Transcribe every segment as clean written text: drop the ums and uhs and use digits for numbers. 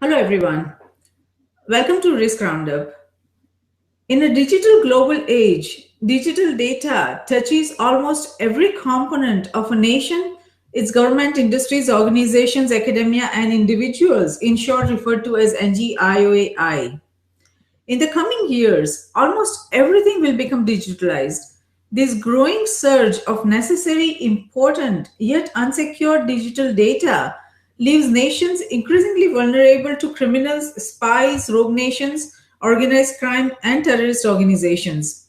Hello, everyone. Welcome to Risk Roundup. In a digital global age, digital data touches almost every component of a nation, its government, industries, organizations, academia, and individuals, in short referred to as NGIOAI. In the coming years, almost everything will become digitalized. This growing surge of necessary, important, yet unsecured digital data leaves nations increasingly vulnerable to criminals, spies, rogue nations, organized crime, and terrorist organizations.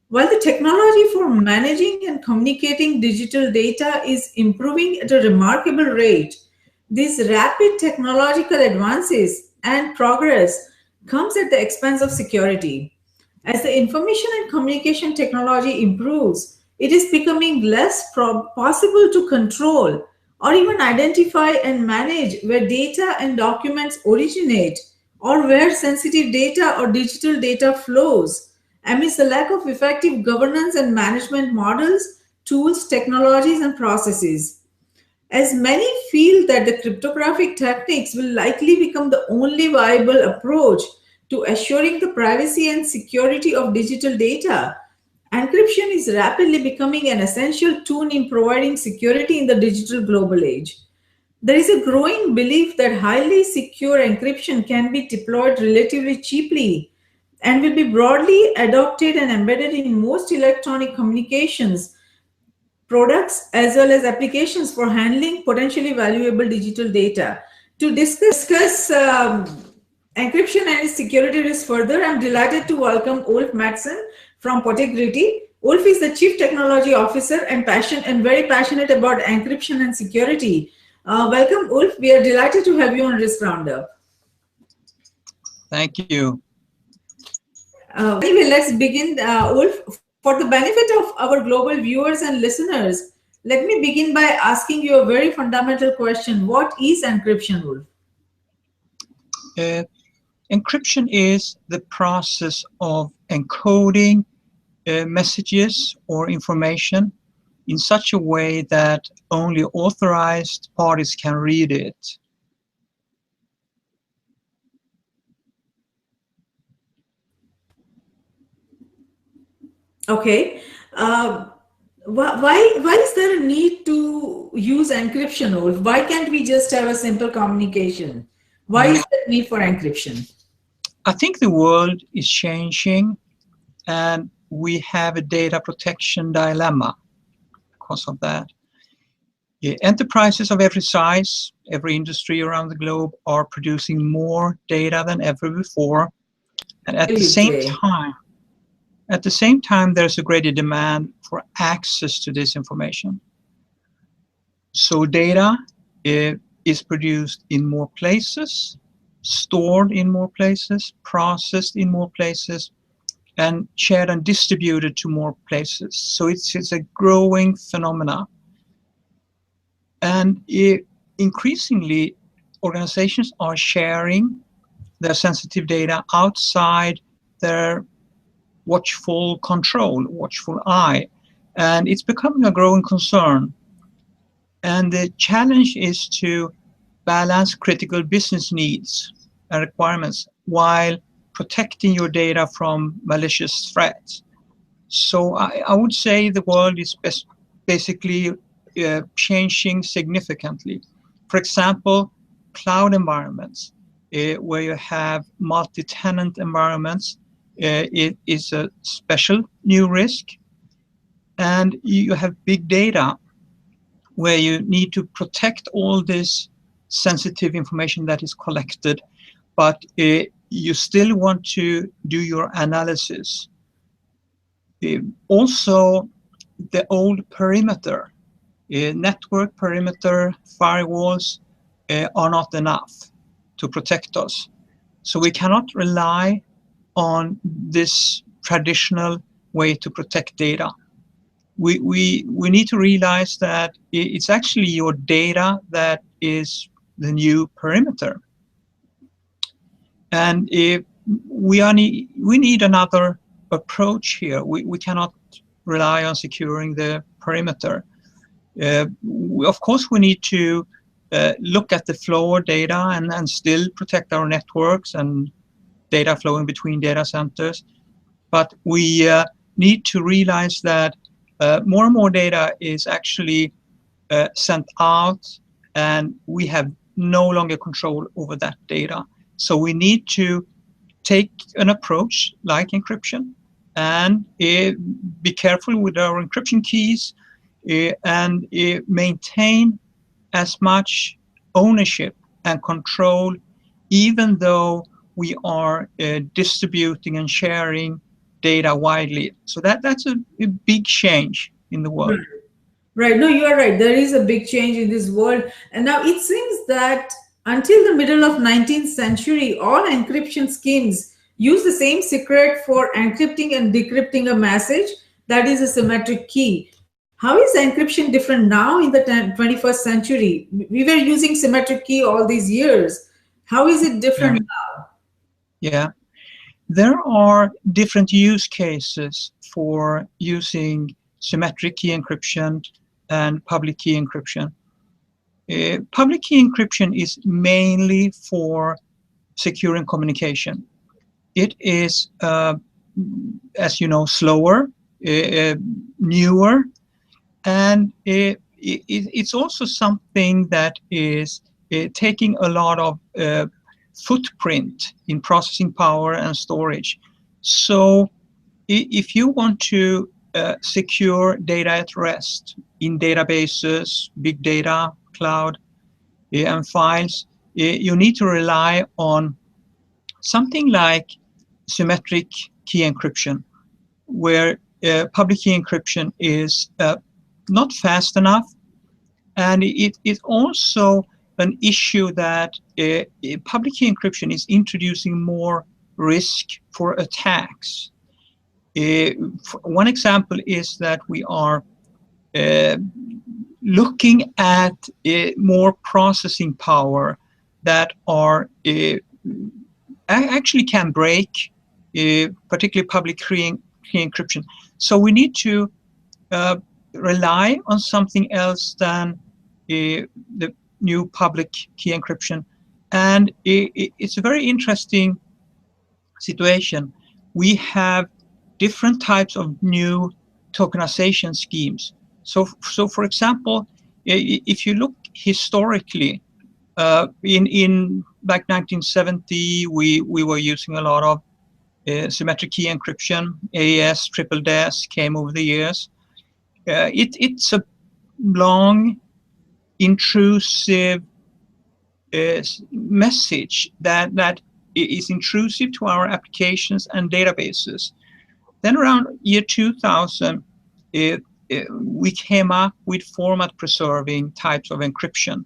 While the technology for managing and communicating digital data is improving at a remarkable rate, these rapid technological advances and progress comes at the expense of security. As the information and communication technology improves, it is becoming less possible to control or even identify and manage where data and documents originate or where sensitive data or digital data flows amidst the lack of effective governance and management models, tools, technologies, and processes. As many feel that the cryptographic techniques will likely become the only viable approach to assuring the privacy and security of digital data, encryption is rapidly becoming an essential tool in providing security in the digital global age. There is a growing belief that highly secure encryption can be deployed relatively cheaply and will be broadly adopted and embedded in most electronic communications products as well as applications for handling potentially valuable digital data. To discuss encryption and its security risk further, I'm delighted to welcome Mattsson from Protegrity. Ulf is the Chief Technology Officer and very passionate about encryption and security. Welcome, Ulf. We are delighted to have you on Risk Roundup. Thank you. Anyway, let's begin, Ulf. For the benefit of our global viewers and listeners, let me begin by asking you a very fundamental question. What is encryption, Ulf? Encryption is the process of encoding messages or information in such a way that only authorized parties can read it. Okay. Why is there a need to use encryption, Ulf? Why can't we just have a simple communication? Why is there a need for encryption? I think the world is changing and we have a data protection dilemma because of that. Enterprises of every size, every industry around the globe are producing more data than ever before. And at the same time, there's a greater demand for access to this information. So data is produced in more places, stored in more places, processed in more places, and shared and distributed to more places. So it's a growing phenomena. And increasingly, organizations are sharing their sensitive data outside their watchful control, watchful eye. And it's becoming a growing concern. And the challenge is to balance critical business needs and requirements while protecting your data from malicious threats. So I would say the world is basically changing significantly. For example, cloud environments, where you have multi-tenant environments, it is a special new risk. And you have big data, where you need to protect all this sensitive information that is collected, but you still want to do your analysis. Also, the old perimeter, network perimeter firewalls are not enough to protect us. So we cannot rely on this traditional way to protect data. We need to realize that it's actually your data that is the new perimeter. And we need another approach here. We cannot rely on securing the perimeter. Of course, we need to look at the flow of data and still protect our networks and data flowing between data centers. But we need to realize that more and more data is actually sent out, and we have no longer control over that data. So we need to take an approach like encryption and be careful with our encryption keys and maintain as much ownership and control, even though we are distributing and sharing data widely. So that's a big change in the world. Right. No, you are right. There is a big change in this world. And now it seems that until the middle of 19th century, all encryption schemes use the same secret for encrypting and decrypting a message, that is a symmetric key. How is encryption different now in the 21st century? We were using symmetric key all these years. How is it Yeah. different now? Yeah. There are different use cases for using symmetric key encryption and public key encryption. Public key encryption is mainly for securing communication. It is, as you know, slower, newer, and it's also something that is taking a lot of footprint in processing power and storage. So if you want to secure data at rest in databases, big data, cloud, and files, you need to rely on something like symmetric key encryption, where public key encryption is not fast enough, and it is also an issue that public key encryption is introducing more risk for attacks. One example is that we are looking at more processing power that are actually can break, particularly public key encryption. So we need to rely on something else than the new public key encryption. And it's a very interesting situation. We have different types of new tokenization schemes. So for example, if you look historically, in back 1970, we were using a lot of symmetric key encryption. AES, triple DES came over the years. It's a long, intrusive message that is intrusive to our applications and databases. Then around year 2000, we came up with format preserving types of encryption,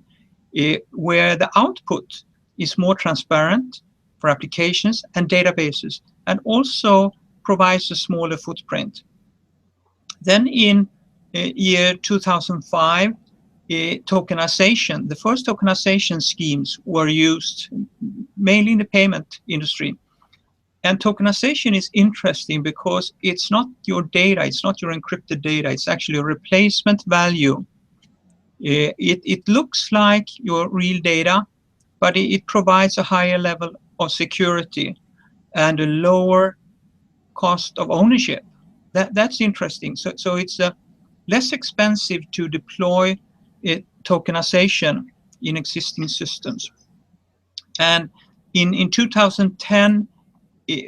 where the output is more transparent for applications and databases, and also provides a smaller footprint. Then in year 2005, tokenization, the first tokenization schemes were used mainly in the payment industry. And tokenization is interesting because it's not your data, it's not your encrypted data, it's actually a replacement value. It looks like your real data, but it provides a higher level of security and a lower cost of ownership. That's interesting. So it's less expensive to deploy tokenization in existing systems. And in 2010,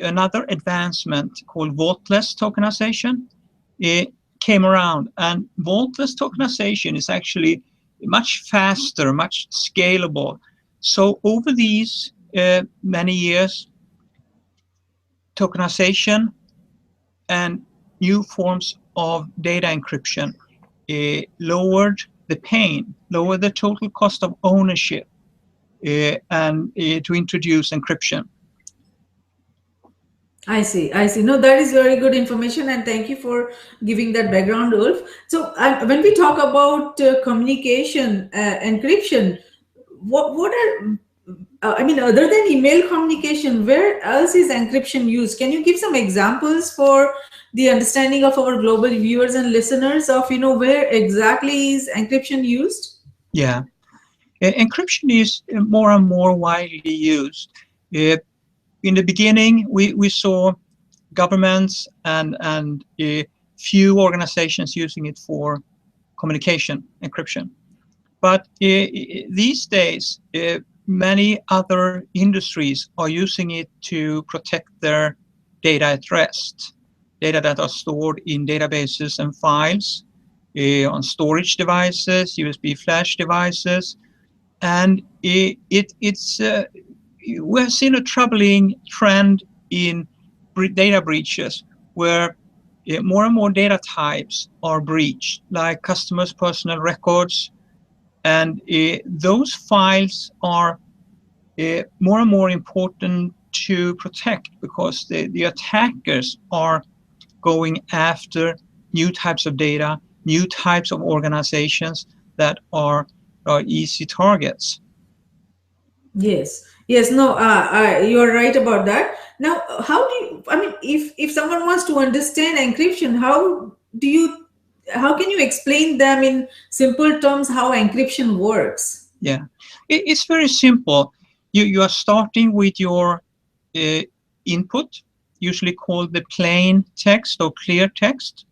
another advancement called vaultless tokenization came around. And vaultless tokenization is actually much faster, much scalable. So over these many years, tokenization and new forms of data encryption lowered the pain, lowered the total cost of ownership, and to introduce encryption. I see. I see. No, that is very good information, and thank you for giving that background, Ulf. So, when we talk about communication, encryption, what are I mean, other than email communication, where else is encryption used? Can you give some examples for the understanding of our global viewers and listeners of where exactly is encryption used? Yeah. Encryption is more and more widely used. In the beginning, we saw governments and a few organizations using it for communication encryption. But these days, many other industries are using it to protect their data at rest, data that are stored in databases and files, on storage devices, USB flash devices, and we've seen a troubling trend in data breaches where more and more data types are breached, like customers' personal records, and those files are more and more important to protect because the attackers are going after new types of data, new types of organizations that are easy targets. Yes, yes, no, you're right about that. Now, how do you, I mean, if someone wants to understand encryption, do you, how can you explain them in simple terms how encryption works? Yeah, it's very simple. You are starting with your uh, input, usually called the plain text or clear text,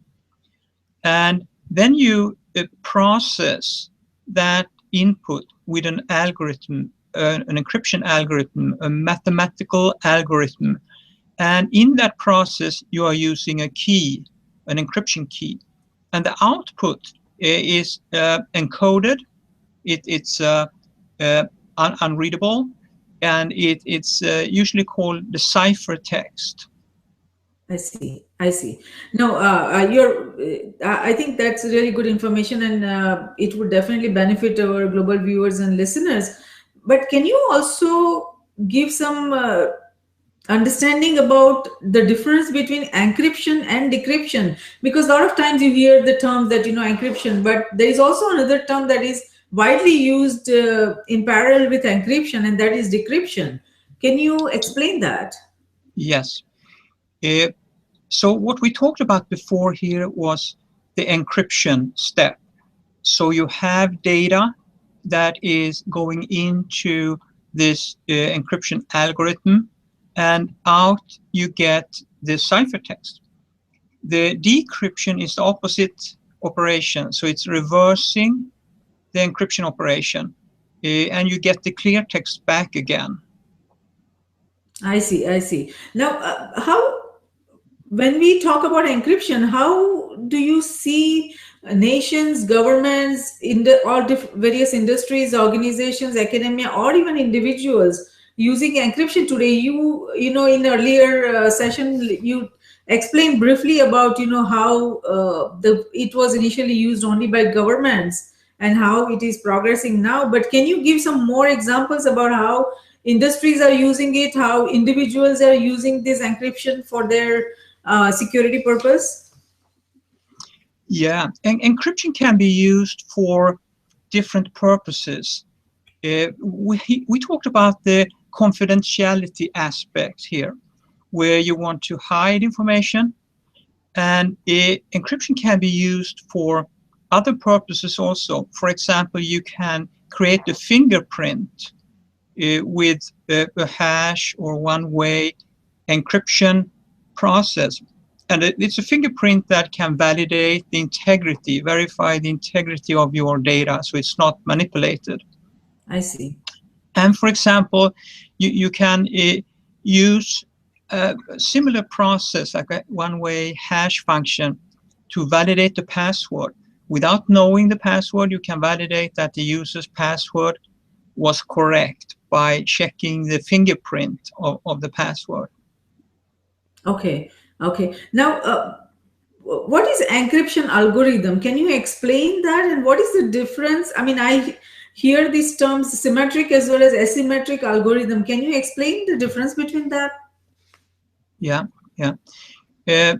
and then you process that input with an algorithm, an encryption algorithm, a mathematical algorithm. And in that process, you are using a key, an encryption key. And the output is encoded. It's unreadable, and it's usually called the ciphertext. I see. I see. No, I think that's really good information, and it would definitely benefit our global viewers and listeners. But can you also give some understanding about the difference between encryption and decryption? Because a lot of times you hear the term that encryption, but there is also another term that is widely used in parallel with encryption, and that is decryption. Can you explain that? Yes. Uh, so what we talked about before here was the encryption step. So you have data that is going into this encryption algorithm, and out you get the ciphertext. The decryption is the opposite operation. So it's reversing the encryption operation, and you get the clear text back again. I see. I see. Now, how when we talk about encryption, how do you see nations, governments, in the all various industries, organizations, academia, or even individuals using encryption today? In earlier session, you explained briefly about how the it was initially used only by governments and how it is progressing now. But can you give some more examples about how industries are using it, how individuals are using this encryption for their security purpose? Yeah, and encryption can be used for different purposes. We talked about the confidentiality aspect here, where you want to hide information, and encryption can be used for other purposes also. For example, you can create a fingerprint with a hash or one-way encryption process. And it's a fingerprint that can validate the integrity, verify the integrity of your data, so it's not manipulated. I see. And for example, you can use a similar process, like a one-way hash function, to validate the password. Without knowing the password, you can validate that the user's password was correct by checking the fingerprint of the password. Okay. Okay. Now, what is encryption algorithm? Can you explain that? And what is the difference? I mean, I hear these terms symmetric as well as asymmetric algorithm. Can you explain the difference between that? Yeah, yeah. Uh,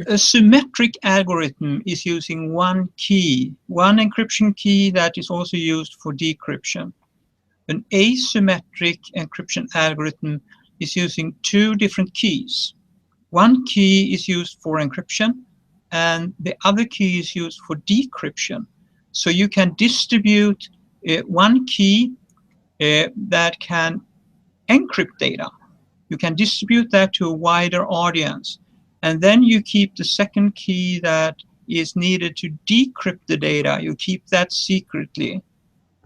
a symmetric algorithm is using one key, one encryption key that is also used for decryption. An asymmetric encryption algorithm is using two different keys. One key is used for encryption, and the other key is used for decryption. So you can distribute one key that can encrypt data. You can distribute that to a wider audience. And then you keep the second key that is needed to decrypt the data. You keep that secretly.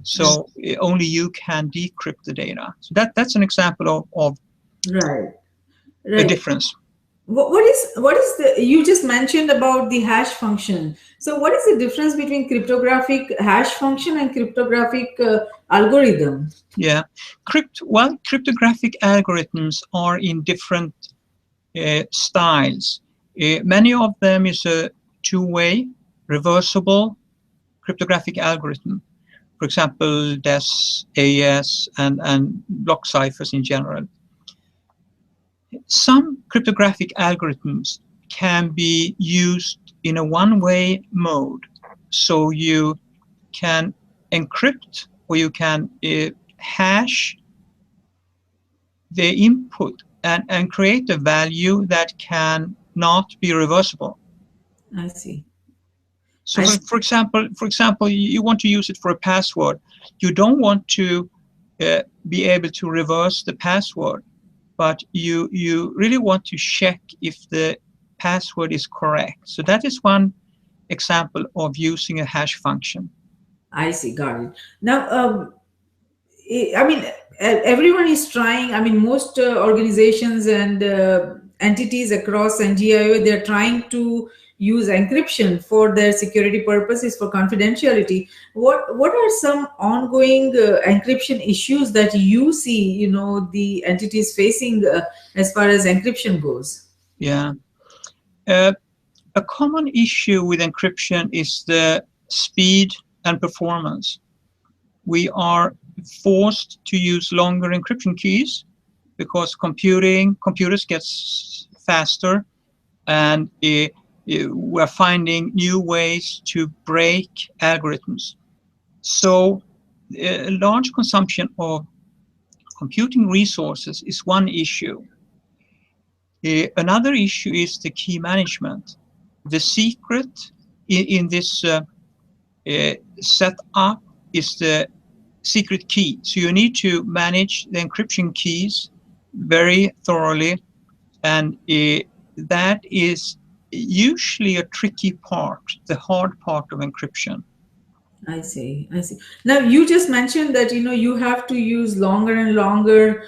So only you can decrypt the data. So that's an example of Right, a right. difference. What is the, you just mentioned about the hash function. So what is the difference between cryptographic hash function and cryptographic algorithm? Yeah. Cryptographic algorithms are in different styles. Many of them is a two-way reversible cryptographic algorithm. For example, DES, AES, and block ciphers in general. Some cryptographic algorithms can be used in a one-way mode. So you can encrypt or you can hash the input and create a value that can not be reversible. I see. So I for example, you want to use it for a password. You don't want to be able to reverse the password, but you really want to check if the password is correct. So that is one example of using a hash function. I see. Got it. Now, I mean, everyone is trying. I mean, most organizations and entities across NGIO, they're trying to use encryption for their security purposes, for confidentiality. What are some ongoing encryption issues that you see? The entities facing as far as encryption goes. Yeah. Uh, a common issue with encryption is the speed and performance. We are forced to use longer encryption keys because computers get faster, and we're finding new ways to break algorithms. So a large consumption of computing resources is one issue. Another issue is the key management. The secret in this setup is the secret key. So you need to manage the encryption keys very thoroughly, and that is usually a tricky part, the hard part of encryption. I see. I see. Now you just mentioned that you have to use longer and longer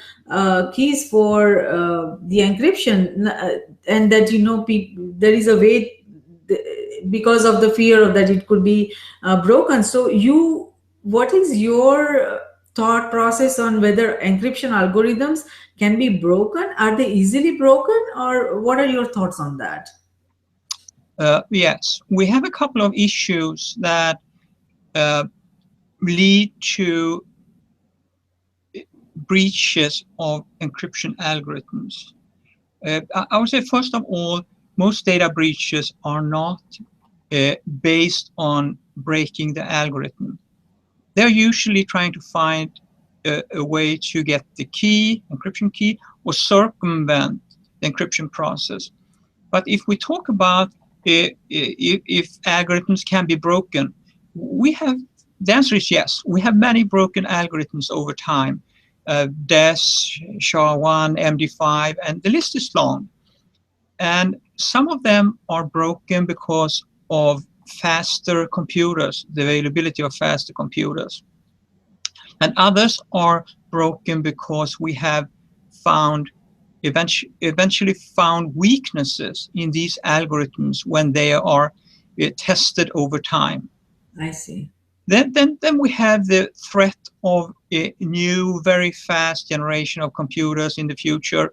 keys for the encryption, and that there is a way because of the fear of that it could be broken. So what is your thought process on whether encryption algorithms can be broken? Are they easily broken, or what are your thoughts on that? Yes, we have a couple of issues that uh, lead to breaches of encryption algorithms. I would say, first of all, most data breaches are not based on breaking the algorithm. They're usually trying to find a way to get the key, encryption key, or circumvent the encryption process. But if we talk about if algorithms can be broken, the answer is yes. We have many broken algorithms over time. DES, SHA-1, MD5, and the list is long. And some of them are broken because of faster computers, the availability of faster computers. And others are broken because we have eventually found weaknesses in these algorithms when they are tested over time. I see. Then we have the threat of a new, very fast generation of computers in the future,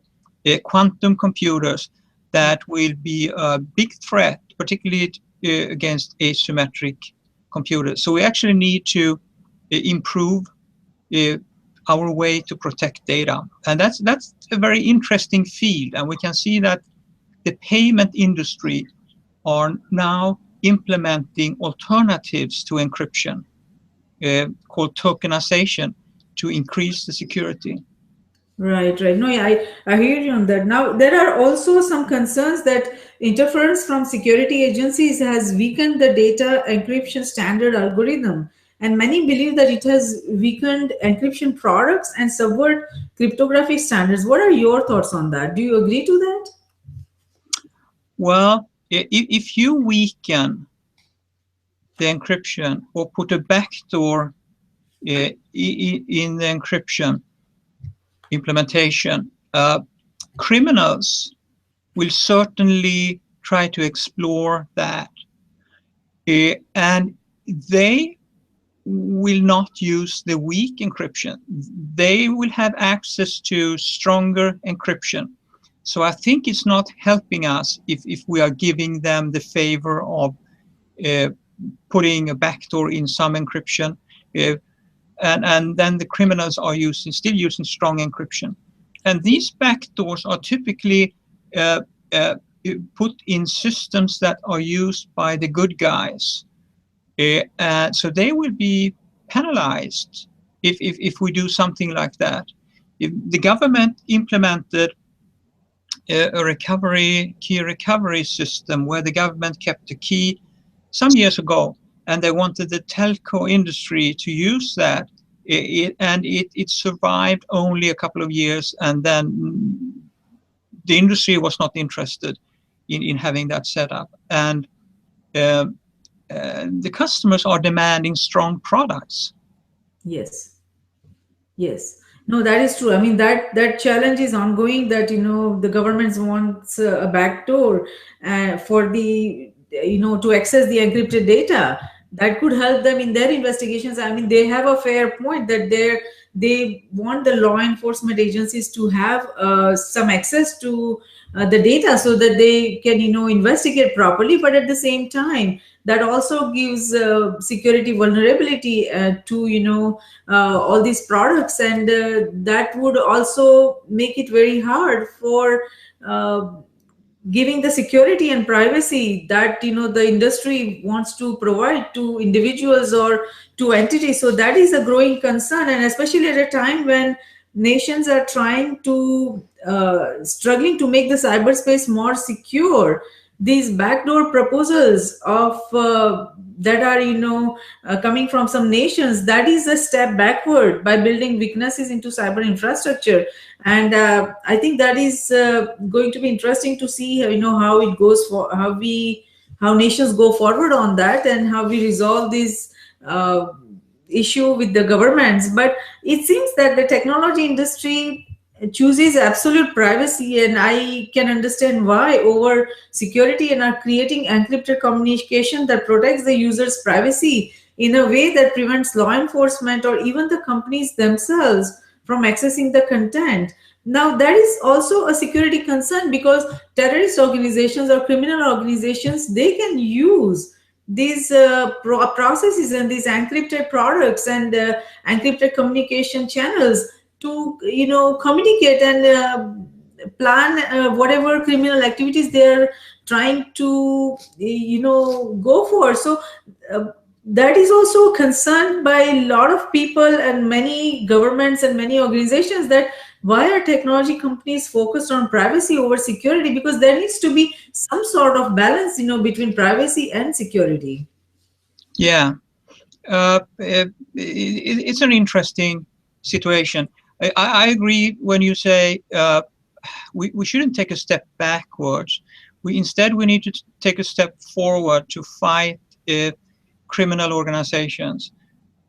quantum computers that will be a big threat, particularly against asymmetric computers. So we actually need to improve our way to protect data. And that's a very interesting field. And we can see that the payment industry are now implementing alternatives to encryption called tokenization to increase the security. Right, right. No, yeah, I hear you on that. Now, there are also some concerns that interference from security agencies has weakened the data encryption standard algorithm, and many believe that it has weakened encryption products and subvert cryptographic standards. What are your thoughts on that? Do you agree to that? Well, if you weaken the encryption or put a backdoor in the encryption implementation, criminals will certainly try to explore that. And they will not use the weak encryption. They will have access to stronger encryption. So I think it's not helping us if we are giving them the favor of putting a backdoor in some encryption. And then the criminals are still using strong encryption. And these backdoors are typically put in systems that are used by the good guys. So they will be penalized if we do something like that. If the government implemented a key recovery system where the government kept the key some years ago, and they wanted the telco industry to use that, it survived only a couple of years, and then the industry was not interested in having that set up. And the customers are demanding strong products. Yes. Yes. No, that is true. I mean, that challenge is ongoing. That the governments wants a backdoor for the to access the encrypted data that could help them in their investigations. I mean, they have a fair point that they want the law enforcement agencies to have some access to the data so that they can investigate properly. But at the same time, that also gives security vulnerability to all these products, and that would also make it very hard for uh, giving the security and privacy that the industry wants to provide to individuals or to entities. So that is a growing concern, and especially at a time when nations are trying to struggling to make the cyberspace more secure. These backdoor proposals of that are coming from some nations, that is a step backward by building weaknesses into cyber infrastructure. And I think that is going to be interesting to see how it goes, for how nations go forward on that, and how we resolve this issue with the governments. But it seems that the technology industry chooses absolute privacy, and I can understand why, over security, and are creating encrypted communication that protects the user's privacy in a way that prevents law enforcement or even the companies themselves from accessing the content. Now, that is also a security concern, because terrorist organizations or criminal organizations, they can use these processes and these encrypted products and encrypted communication channels to communicate and plan whatever criminal activities they're trying to go for. So uh, that is also a concern by a lot of people and many governments and many organizations, that why are technology companies focused on privacy over security? Because there needs to be some sort of balance between privacy and security. Yeah, it's an interesting situation. I agree when you say we shouldn't take a step backwards. We need to take a step forward to fight criminal organizations.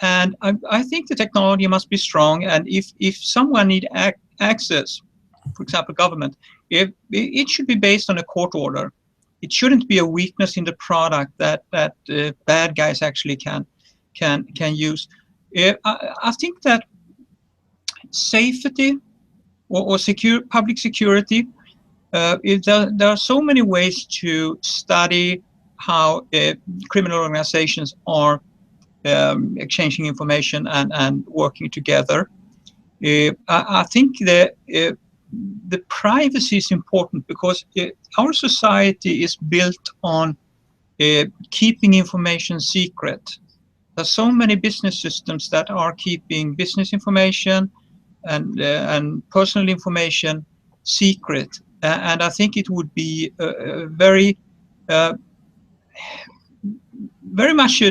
And I think the technology must be strong. And if someone need access, for example, government, if it should be based on a court order. It shouldn't be a weakness in the product that bad guys actually can use. I think that safety or public security, there are so many ways to study how criminal organizations are exchanging information and working together. I think the privacy is important, because our society is built on keeping information secret. There's so many business systems that are keeping business information and personal information secret. And I think it would be very, very much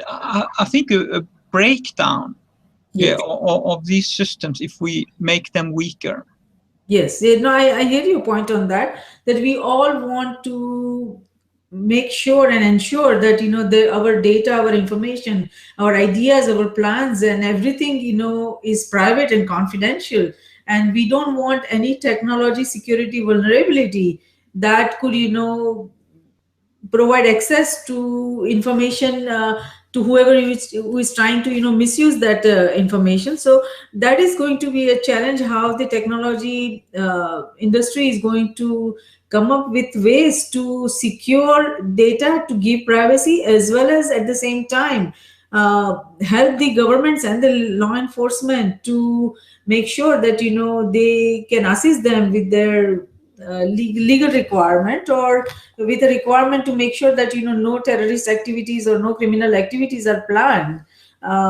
I think a breakdown Yes. of these systems if we make them weaker. Yes, no, I hear your point on that. That we all want to make sure and ensure that our data, our information, our ideas, our plans, and everything is private and confidential, and we don't want any technology security vulnerability that could provide access to information to whoever who is trying to misuse that information. So that is going to be a challenge, how the technology industry is going to come up with ways to secure data, to give privacy, as well as at the same time help the governments and the law enforcement to make sure that they can assist them with their legal requirement, or with a requirement to make sure that no terrorist activities or no criminal activities are planned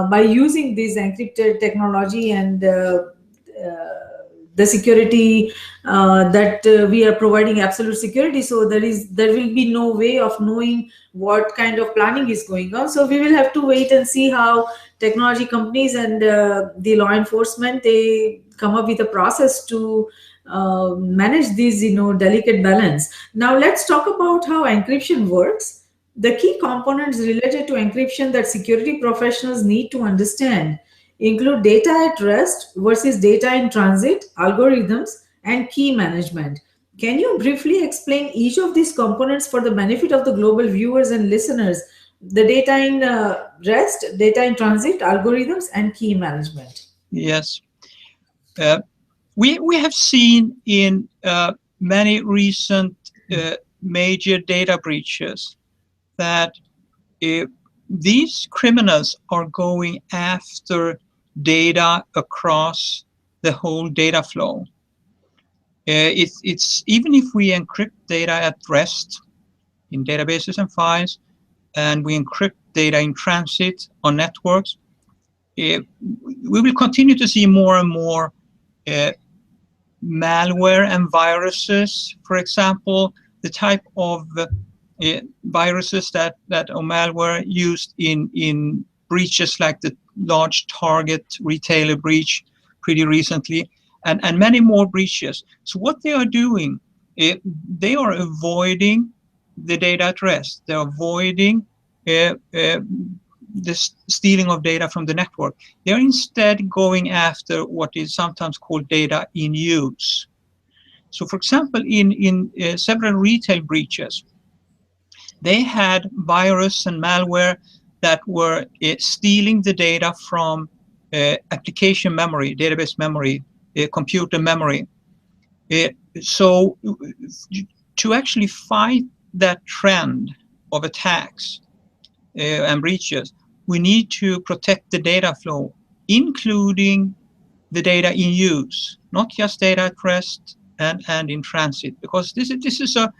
by using this encrypted technology, and the security that we are providing absolute security. So there will be no way of knowing what kind of planning is going on. So we will have to wait and see how technology companies and the law enforcement, they come up with a process to manage these delicate balance. Now let's talk about how encryption works. The key components related to encryption that security professionals need to understand include data at rest versus data in transit, algorithms, and key management. Can you briefly explain each of these components for the benefit of the global viewers and listeners? The data in rest, data in transit, algorithms, and key management. Yes. Uh, we have seen in many recent major data breaches that uh, these criminals are going after data across the whole data flow. It's even if we encrypt data at rest in databases and files, and we encrypt data in transit on networks, we will continue to see more and more uh, malware and viruses. For example, the type of viruses or malware used in breaches like the large Target retailer breach pretty recently, and many more breaches. So what they are doing, they are avoiding the data at rest. They're avoiding the stealing of data from the network. They're instead going after what is sometimes called data in use. So, for example, in several retail breaches, they had virus and malware that were stealing the data from application memory, database memory, computer memory. So to actually fight that trend of attacks and breaches, we need to protect the data flow, including the data in use, not just data at rest and in transit, because this is a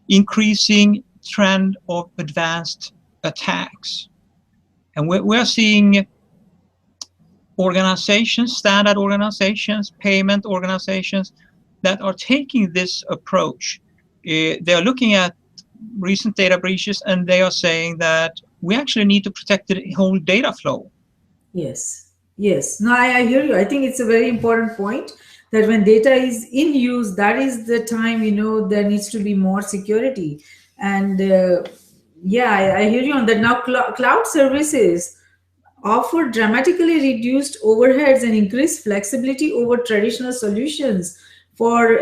increasing trend of advanced attacks. And we're seeing organizations, standard organizations, payment organizations that are taking this approach. They are looking at recent data breaches and they are saying that we actually need to protect the whole data flow. Yes, yes. No, I hear you. I think it's a very important point that when data is in use, that is the time, there needs to be more security. And yeah, I hear you on that. Now, cloud services offer dramatically reduced overheads and increased flexibility over traditional solutions for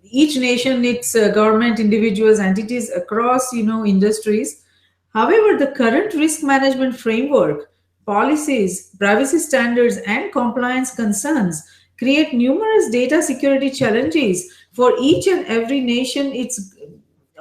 each nation, its government, individuals, entities across industries. However, the current risk management framework, policies, privacy standards, and compliance concerns create numerous data security challenges for each and every nation. It's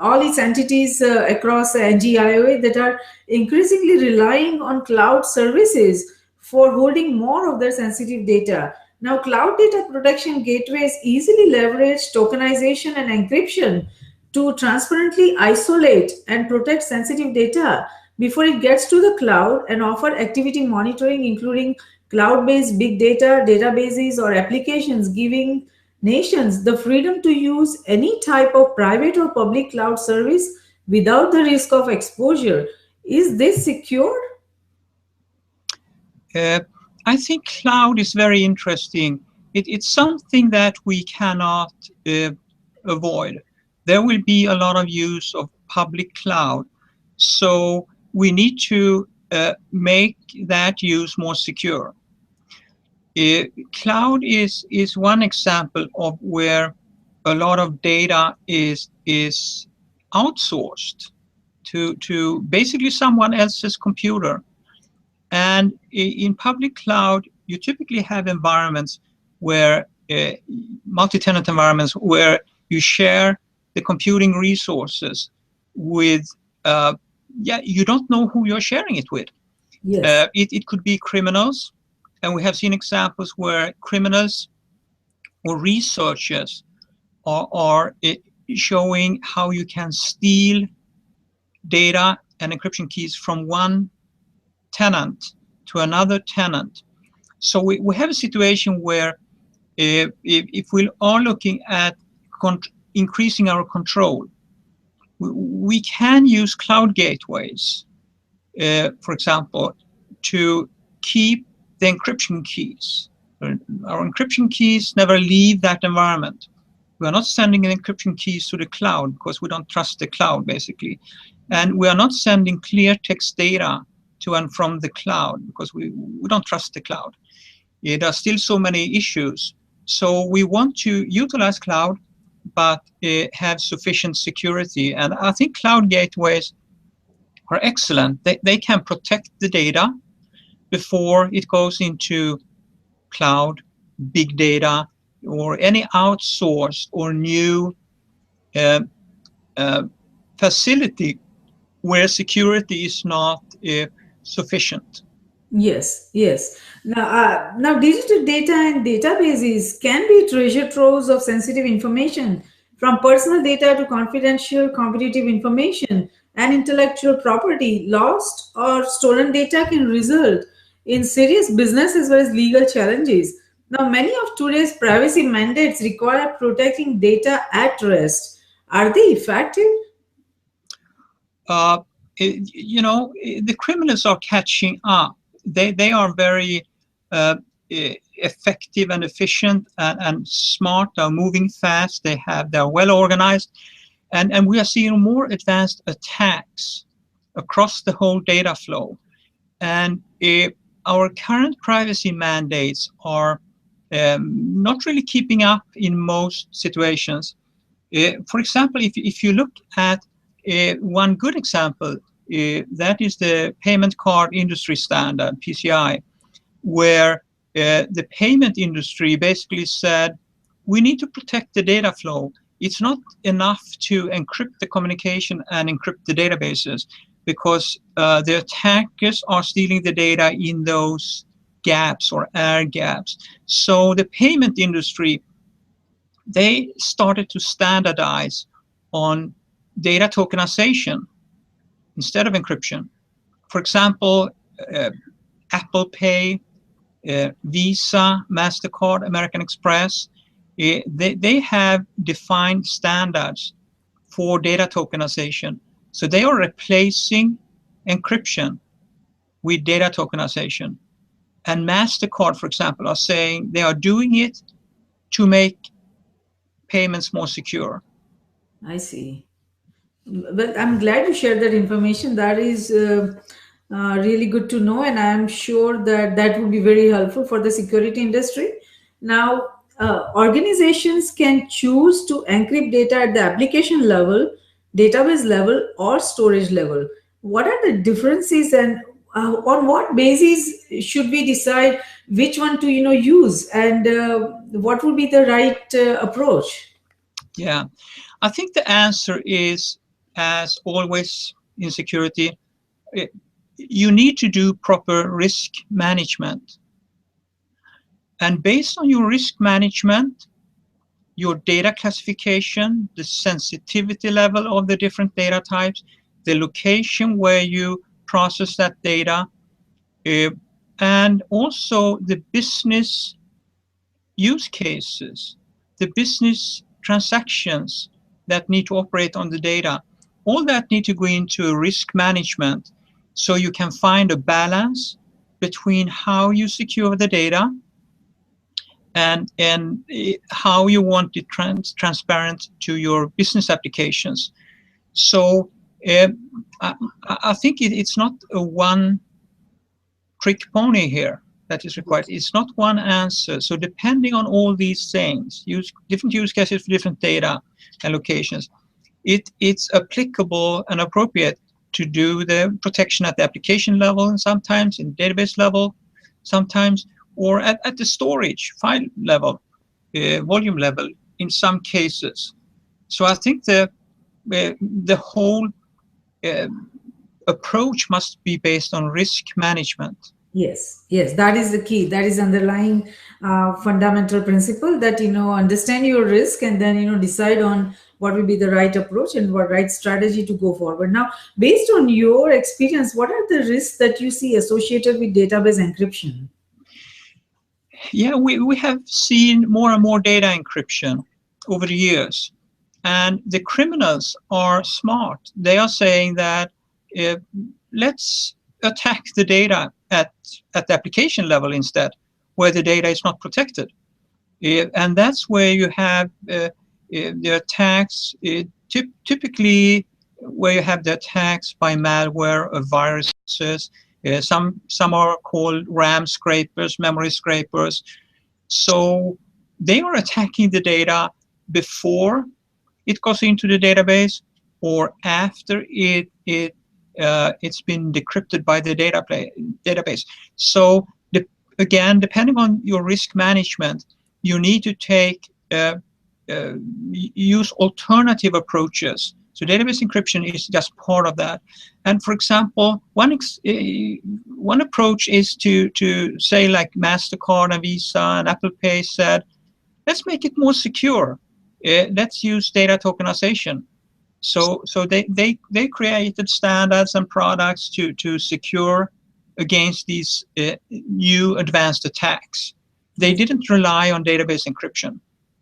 all its entities across NGIOA that are increasingly relying on cloud services for holding more of their sensitive data. Now, cloud data protection gateways easily leverage tokenization and encryption to transparently isolate and protect sensitive data before it gets to the cloud, and offer activity monitoring, including cloud based big data databases or applications, giving nations the freedom to use any type of private or public cloud service without the risk of exposure. Is this secure? Uh, I think cloud is very interesting. It's something that we cannot uh, avoid. There will be a lot of use of public cloud. So we need to make that use more secure. Cloud is one example of where a lot of data is outsourced to basically someone else's computer. And in public cloud, you typically have environments where multi-tenant environments where you share the computing resources with, yeah, you don't know who you're sharing it with. Yes. It could be criminals, and we have seen examples where criminals or researchers are showing how you can steal data and encryption keys from one tenant to another tenant. So we have a situation where if we are looking at increasing our control, we can use cloud gateways, for example, to keep the encryption keys. Our encryption keys never leave that environment. We are not sending encryption keys to the cloud because we don't trust the cloud, basically. And we are not sending clear text data to and from the cloud because we don't trust the cloud. There are still so many issues. So we want to utilize cloud, but have sufficient security. And I think cloud gateways are excellent. They can protect the data before it goes into cloud, big data, or any outsourced or new uh, uh, facility where security is not sufficient. Yes, yes. Now digital data and databases can be treasure troves of sensitive information, from personal data to confidential, competitive information and intellectual property. Lost or stolen data can result in serious business as well as legal challenges. Now, many of today's privacy mandates require protecting data at rest. Are they effective? uh, the criminals are catching up. They are very effective and efficient and smart. They're moving fast. They're well organized, and we are seeing more advanced attacks across the whole data flow. And our current privacy mandates are not really keeping up in most situations. For example, if you look at one good example, that is the payment card industry standard, PCI, where the payment industry basically said, we need to protect the data flow. It's not enough to encrypt the communication and encrypt the databases because the attackers are stealing the data in those gaps or air gaps. So the payment industry, they started to standardize on data tokenization instead of encryption. For example, uh, Apple Pay, Visa, MasterCard, American Express, they have defined standards for data tokenization. So they are replacing encryption with data tokenization. And MasterCard, for example, are saying they are doing it to make payments more secure. I see. Well, I'm glad you shared that information. That is really good to know, and I'm sure that that would be very helpful for the security industry. Now, organizations can choose to encrypt data at the application level, database level, or storage level. What are the differences, and on what basis should we decide which one to use, and what would be the right approach? Yeah, I think the answer is, as always in security, eh, you need to do proper risk management. And based on your risk management, your data classification, the sensitivity level of the different data types, the location where you process that data, uh, and also the business use cases, the business transactions that need to operate on the data, all that need to go into risk management so you can find a balance between how you secure the data and how you want it transparent to your business applications. So uh, I, I think it's not a one trick pony here that is required. It's not one answer. So depending on all these things, different use cases for different data and locations, it's applicable and appropriate to do the protection at the application level, and sometimes in database level, sometimes, or at the storage file level, volume level in some cases. So I think the whole uh, approach must be based on risk management. Yes, yes, that is the key. That is underlying fundamental principle that, understand your risk and then, decide on what will be the right approach and what right strategy to go forward. Now, based on your experience, what are the risks that you see associated with database encryption? Yeah, we have seen more and more data encryption over the years. And the criminals are smart. They are saying that let's attack the data at the application level instead, where the data is not protected. And that's where you have the attacks, typically where you have the attacks by malware or viruses. Some are called RAM scrapers, memory scrapers. So they are attacking the data before it goes into the database or after it's been decrypted by the database. So again, depending on your risk management, you need to use alternative approaches. So database encryption is just part of that. And for example, one approach is to say, like MasterCard and Visa and Apple Pay said, let's make it more secure. Let's use data tokenization. So they created standards and products to secure against these new advanced attacks. They didn't rely on database encryption.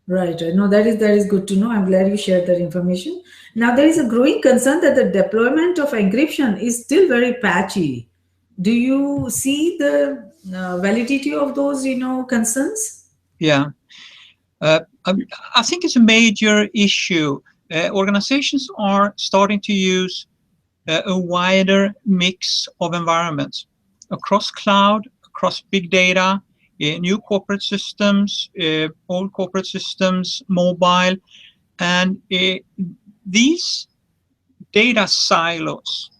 Right. No, that is good to know. I'm glad you shared that information. Now, there is a growing concern that the deployment of encryption is still very patchy. Do you see the validity of those, concerns? Yeah. I think it's a major issue. Organizations are starting to use a wider mix of environments across cloud, across big data, new corporate systems, old corporate systems, mobile, and these data silos,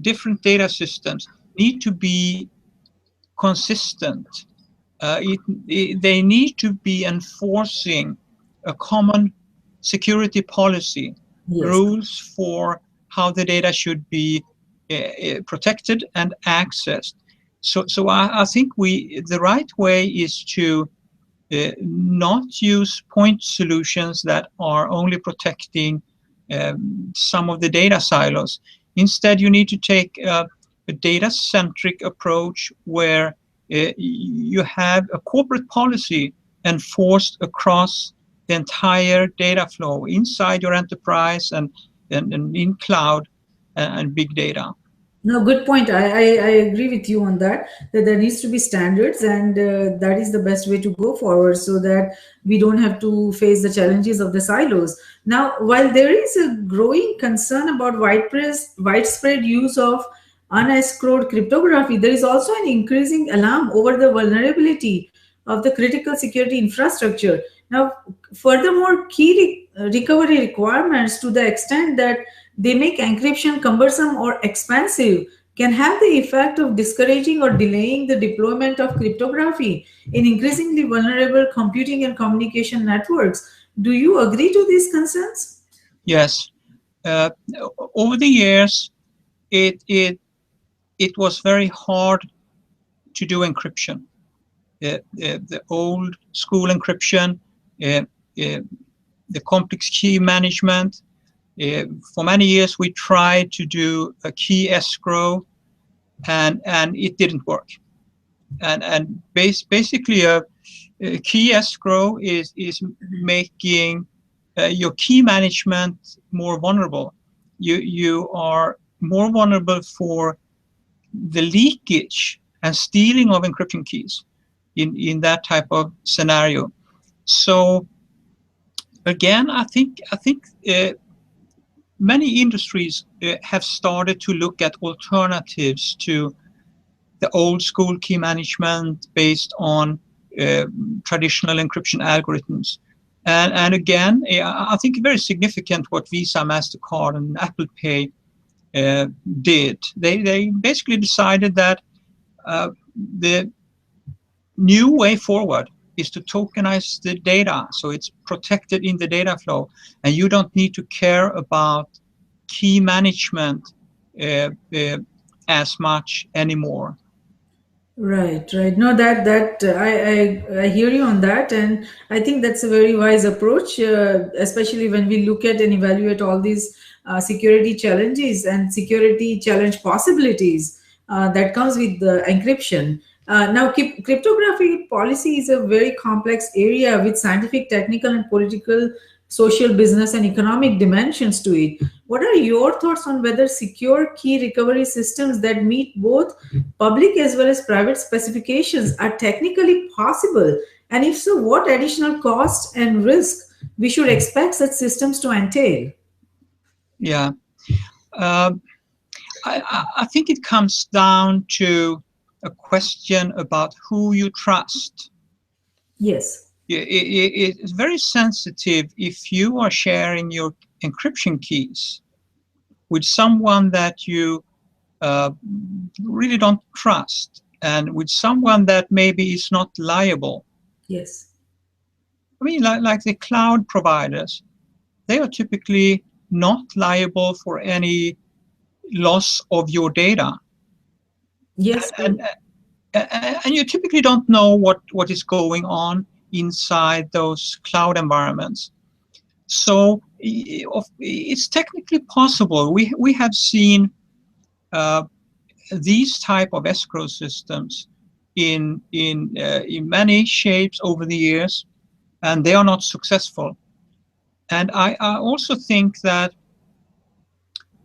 different data systems, need to be consistent. They need to be enforcing a common security policy, Yes. rules for how the data should be protected and accessed. So I think the right way is to not use point solutions that are only protecting some of the data silos. Instead, you need to take a data-centric approach where you have a corporate policy enforced across the entire data flow inside your enterprise and in cloud and big data. No, good point. I agree with you on that, that there needs to be standards, and that is the best way to go forward so that we don't have to face the challenges of the silos. Now, while there is a growing concern about widespread use of unescrowed cryptography, there is also an increasing alarm over the vulnerability of the critical security infrastructure. Now, furthermore, key recovery requirements, to the extent that they make encryption cumbersome or expensive, can have the effect of discouraging or delaying the deployment of cryptography in increasingly vulnerable computing and communication networks. Do you agree to these concerns? Yes. Uh, Over the years, it was very hard to do encryption. The old school encryption, uh, uh, the complex key management. For many years, we tried to do a key escrow, and it didn't work. And basically, a key escrow is making your key management more vulnerable. You are more vulnerable for the leakage and stealing of encryption keys in that type of scenario. So again, I think many industries have started to look at alternatives to the old school key management based on uh, traditional encryption algorithms. And again, I think very significant what Visa, MasterCard, and Apple Pay did. They basically decided that the new way forward is to tokenize the data so it's protected in the data flow, and you don't need to care about key management as much anymore. Right, right. No, I hear you on that, and I think that's a very wise approach, especially when we look at and evaluate all these security challenges and security challenge possibilities that comes with the encryption. Now, cryptography policy is a very complex area with scientific, technical, and political, social, business, and economic dimensions to it. What are your thoughts on whether secure key recovery systems that meet both public as well as private specifications are technically possible? And if so, what additional cost and risk we should expect such systems to entail? Yeah. Uh, I think it comes down to a question about who you trust. Yes. It's very sensitive if you are sharing your encryption keys with someone that you uh, really don't trust, and with someone that maybe is not liable. Yes. I mean, like the cloud providers, they are typically not liable for any loss of your data. Yes. And you typically don't know what is going on inside those cloud environments. So it's technically possible. We have seen uh, these type of escrow systems in many shapes over the years, and they are not successful. And I also think that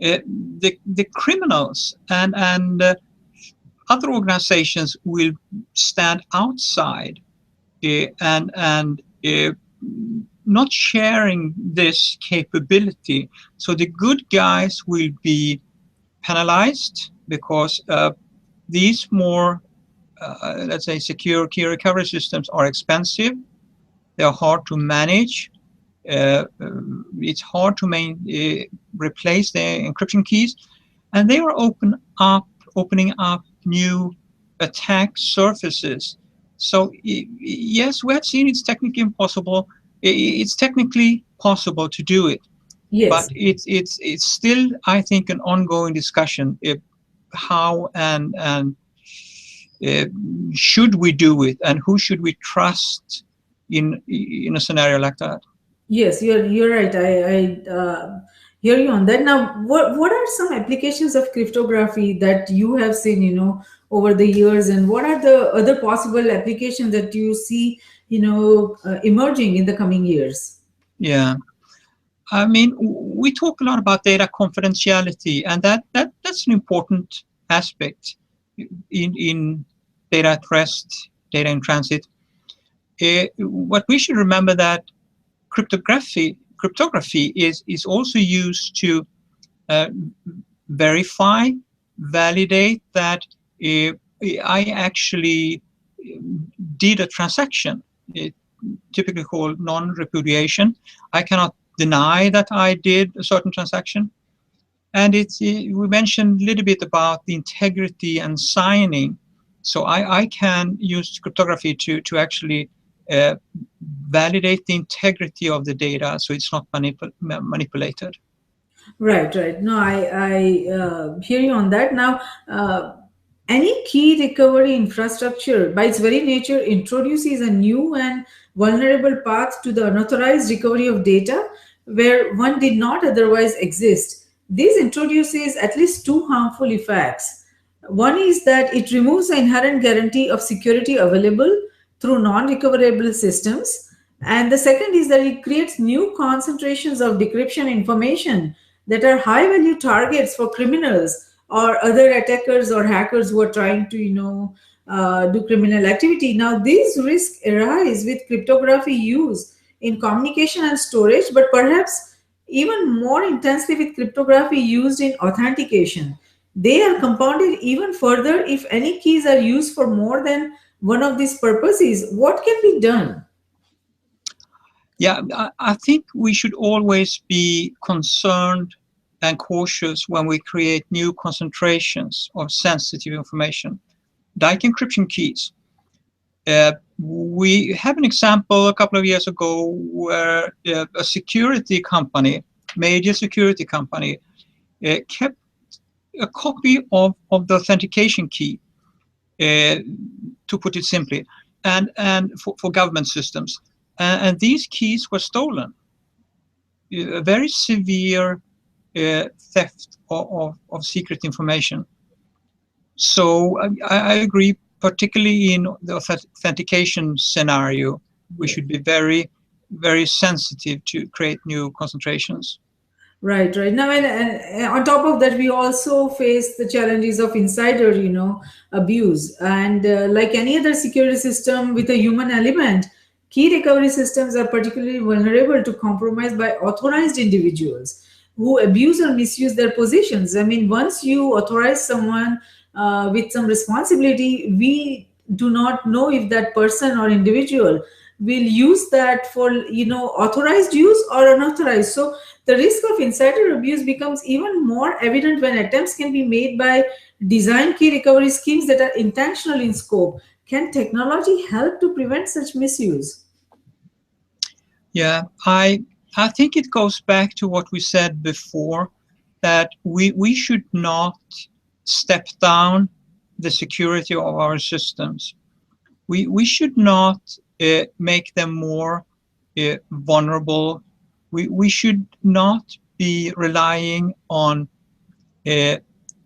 the criminals and other organizations will stand outside and not sharing this capability. So the good guys will be penalized because these more, let's say, secure key recovery systems are expensive. They are hard to manage. It's hard to replace the encryption keys, and they are opening up new attack surfaces. So yes, we have seen it's technically impossible. It's technically possible to do it, but Yes. it's still, I think, an ongoing discussion if how and uh, should we do it, and who should we trust in a scenario like that. Yes, you're right. I hear you on that. Now, what are some applications of cryptography that you have seen, over the years, and what are the other possible applications that you see, emerging in the coming years? Yeah. I mean, we talk a lot about data confidentiality, and that's an important aspect in data at rest, data in transit. What we should remember that cryptography is also used to uh, verify, validate that I actually did a transaction, typically called non-repudiation. I cannot deny that I did a certain transaction. And we mentioned a little bit about the integrity and signing. So I can use cryptography to actually uh, validate the integrity of the data so it's not manipulated. Right, right. No, I hear you on that. Now, any key recovery infrastructure, by its very nature, introduces a new and vulnerable path to the unauthorized recovery of data where one did not otherwise exist. This introduces at least two harmful effects. One is that it removes the inherent guarantee of security available through non recoverable systems. And the second is that it creates new concentrations of decryption information that are high value targets for criminals or other attackers or hackers who are trying to, do criminal activity. Now, these risks arise with cryptography use in communication and storage, but perhaps even more intensely with cryptography used in authentication. They are compounded even further if any keys are used for more than one of these purposes. What can be done? Yeah, I think we should always be concerned and cautious when we create new concentrations of sensitive information, like encryption keys. We have an example a couple of years ago where a security company, major security company, kept a copy of the authentication key, uh, to put it simply, and for government systems. And these keys were stolen. A very severe theft of secret information. So I agree, particularly in the authentication scenario, we should be very, very sensitive to create new concentrations. Right, right. Now, and on top of that, we also face the challenges of insider, abuse. And like any other security system with a human element, key recovery systems are particularly vulnerable to compromise by authorized individuals who abuse or misuse their positions. I mean, once you authorize someone with some responsibility, we do not know if that person or individual will use that for, authorized use or unauthorized. So the risk of insider abuse becomes even more evident when attempts can be made by design key recovery schemes that are intentional in scope. Can technology help to prevent such misuse? Yeah, I think it goes back to what we said before, that we should not step down the security of our systems. We should not make them more vulnerable. We should not be relying on uh,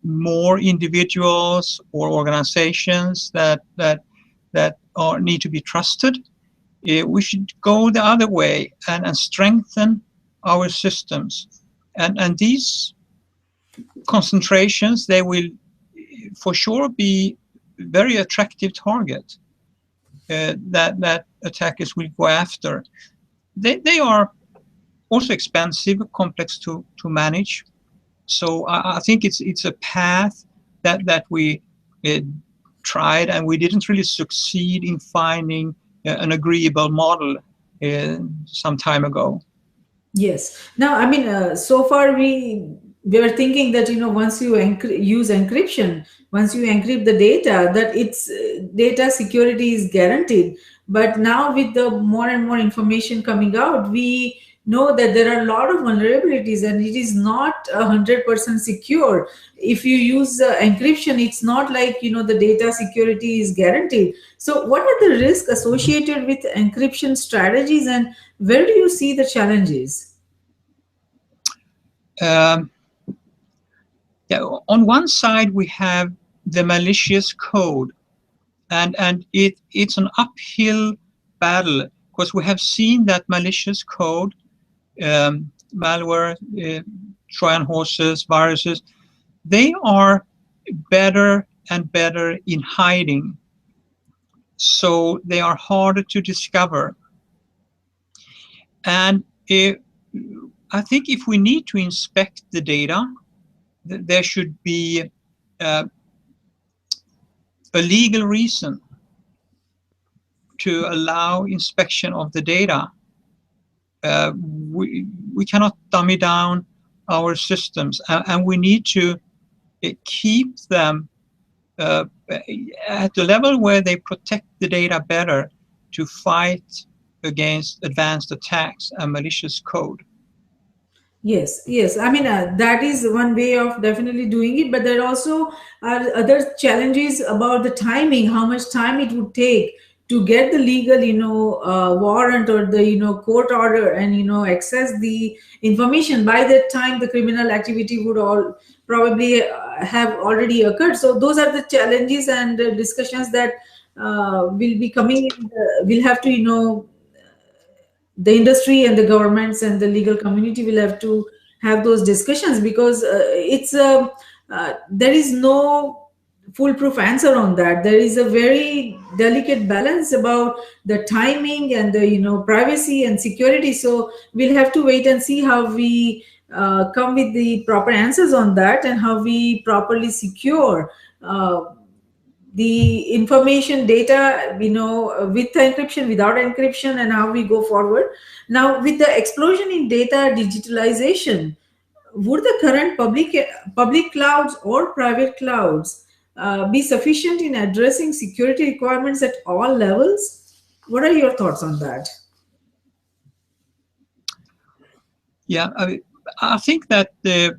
more individuals or organizations that need to be trusted. We should go the other way and strengthen our systems. And these concentrations, they will for sure be very attractive target that attackers will go after. They are also expensive, complex to manage. So I think it's a path that we uh, tried, and we didn't really succeed in finding an agreeable model some time ago. Yes. Now, I mean, so far we are thinking that, once you use encryption, once you encrypt the data, that its data security is guaranteed. But now, with the more and more information coming out, we know that there are a lot of vulnerabilities, and it is not 100% secure. If you use encryption, it's not like, the data security is guaranteed. So, what are the risks associated with encryption strategies, and where do you see the challenges? Um, yeah, on one side we have the malicious code, and it's an uphill battle, because we have seen that malicious code, malware, Trojan horses, viruses, they are better and better in hiding, so they are harder to discover. And I think if we need to inspect the data, there should be uh, a legal reason to allow inspection of the data. Uh, we cannot dummy down our systems, and we need to keep them at the level where they protect the data better to fight against advanced attacks and malicious code. Yes, yes. I mean, that is one way of definitely doing it, but there also are other challenges about the timing, how much time it would take to get the legal, warrant or the, court order and, access the information. By that time, the criminal activity would all probably have already occurred. So those are the challenges and discussions that will be coming in. We'll have to, the industry and the governments and the legal community will have to have those discussions, because it's there is no foolproof answer on that. There is a very delicate balance about the timing and the privacy and security. So we'll have to wait and see how we come with the proper answers on that, and how we properly secure the information data, with the encryption, without encryption, and how we go forward. Now, with the explosion in data digitalization, would the current public clouds or private clouds be sufficient in addressing security requirements at all levels? What are your thoughts on that? Yeah, I think that the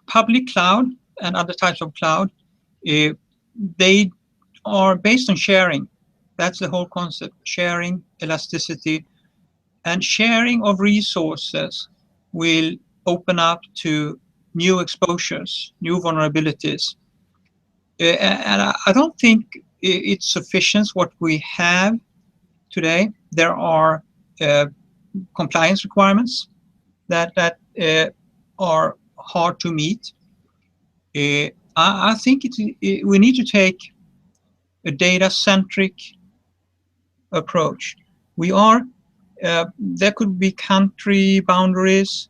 public cloud and other types of cloud, they are based on sharing. That's the whole concept: sharing, elasticity, and sharing of resources will open up to new exposures, new vulnerabilities. And I don't think it's sufficient what we have today. There are compliance requirements that are hard to meet. I think we need to take a data-centric approach. We are there could be country boundaries,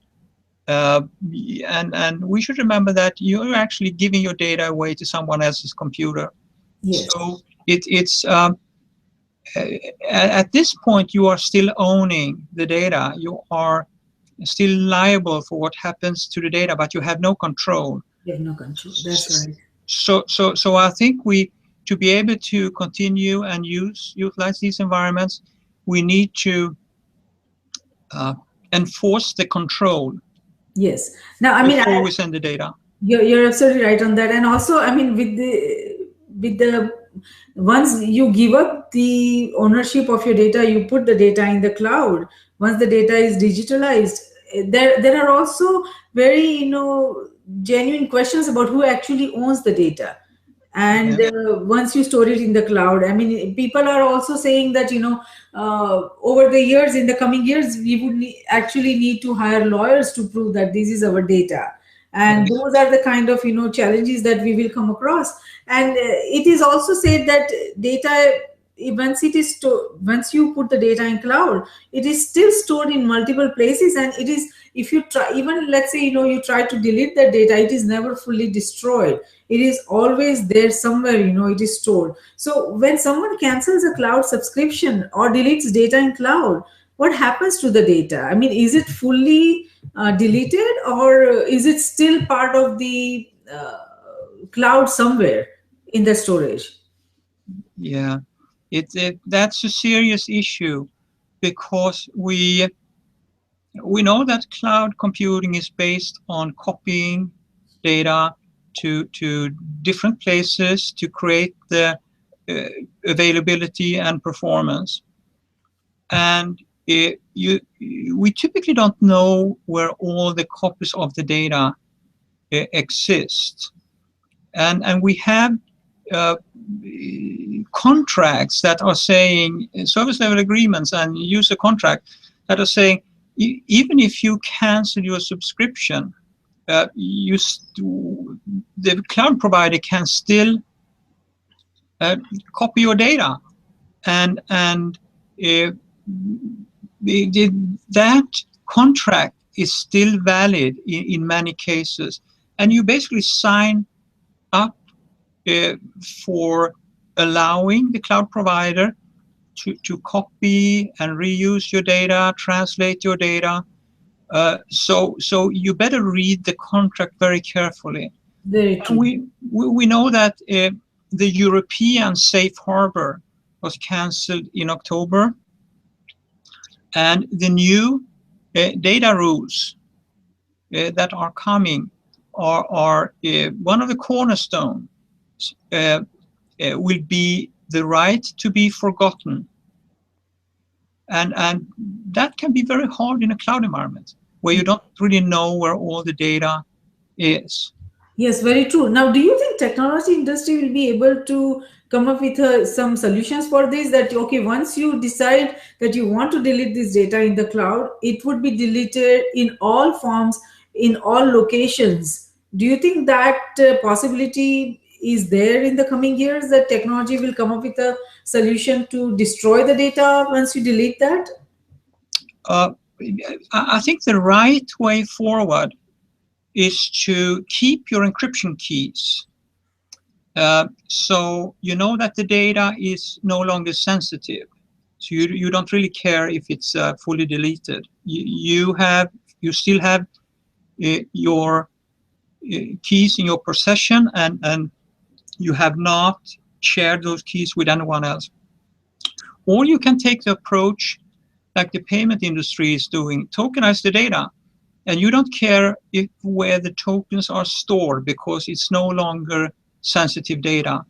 and we should remember that you're actually giving your data away to someone else's computer. Yes. So it's at this point you are still owning the data. You are still liable for what happens to the data, but you have no control. You have no control. That's right. So I think to be able to continue and utilize these environments, we need to enforce the control. Yes. Now, I mean, before we send the data. You're absolutely right on that. And also, I mean, with the once you give up the ownership of your data, you put the data in the cloud. Once the data is digitalized, there are also very genuine questions about who actually owns the data. And once you store it in the cloud, I mean, people are also saying that over the years, in the coming years, we would actually need to hire lawyers to prove that this is our data. And those are the kind of challenges that we will come across. And it is also said that data, once you put the data in cloud, it is still stored in multiple places, and it is, if you try, even let's say you try to delete that data, it is never fully destroyed. It is always there somewhere, it is stored. So when someone cancels a cloud subscription or deletes data in cloud, what happens to the data? I mean, is it fully deleted, or is it still part of the cloud somewhere in the storage? Yeah, that's a serious issue, because we know that cloud computing is based on copying data to different places to create the availability and performance. And we typically don't know where all the copies of the data exist. And we have contracts that are saying, service level agreements and user contract that are saying, even if you cancel your subscription, the cloud provider can still copy your data, and that contract is still valid in many cases, and you basically sign up for allowing the cloud provider to copy and reuse your data, translate your data. So you better read the contract very carefully. Very true. We know that the European safe harbor was cancelled in October, and the new data rules that are coming are one of the cornerstones will be the right to be forgotten. And that can be very hard in a cloud environment where you don't really know where all the data is. Yes, very true. Now, do you think technology industry will be able to come up with some solutions for this? That, okay, once you decide that you want to delete this data in the cloud, it would be deleted in all forms, in all locations, Do you think that possibility is there in the coming years, that technology will come up with a solution to destroy the data once you delete that? Uh, I think the right way forward is to keep your encryption keys. So you know that the data is no longer sensitive. So you don't really care if it's fully deleted. You still have your keys in your possession, and you have not shared those keys with anyone else. Or you can take the approach like the payment industry is doing, tokenize the data. And you don't care where the tokens are stored because it's no longer sensitive data.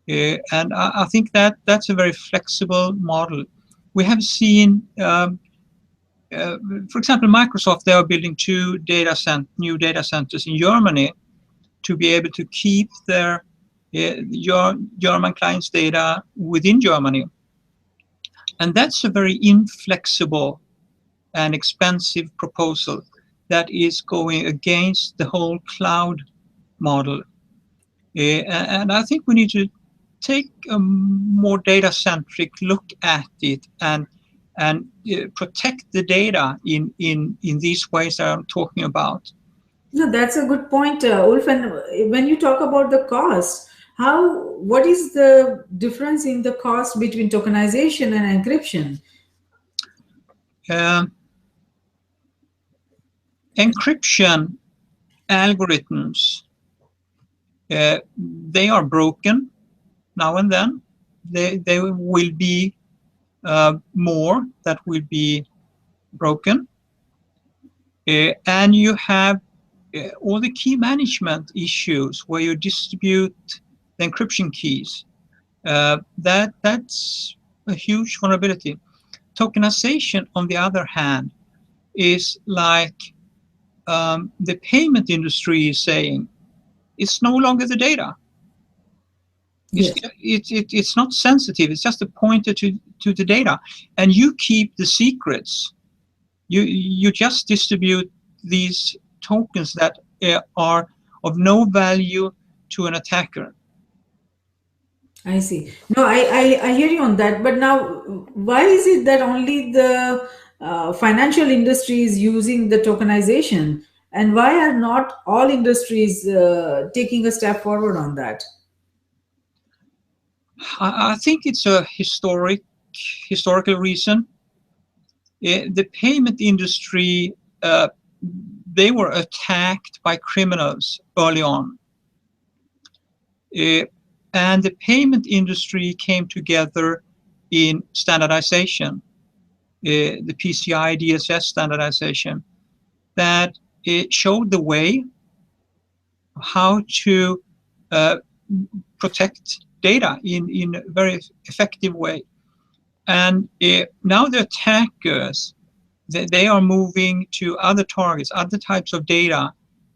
And I think that's a very flexible model. We have seen, for example, Microsoft, they are building new data centers in Germany to be able to keep their German clients' data within Germany. And that's a very inflexible and expensive proposal that is going against the whole cloud model. And I think we need to take a more data-centric look at it and protect the data in these ways that I'm talking about. No, that's a good point, Ulf. And when you talk about the cost, what is the difference in the cost between tokenization and encryption? Um, Encryption algorithms, they are broken now and then. They will be more that will be broken. And you have all the key management issues where you distribute the encryption keys. That's a huge vulnerability. Tokenization, on the other hand, is like the payment industry is saying, it's no longer the data. Yes. It's not sensitive. It's just a pointer to the data, and you keep the secrets. You just distribute these tokens that are of no value to an attacker. I see. No, I hear you on that. But now, why is it that only the financial industry is using the tokenization? And why are not all industries taking a step forward on that? I think it's a historical reason. The payment industry, they were attacked by criminals early on. And the payment industry came together in standardization, the PCI DSS standardization, that showed the way how to protect data in a very effective way. And now the attackers, they are moving to other targets, other types of data,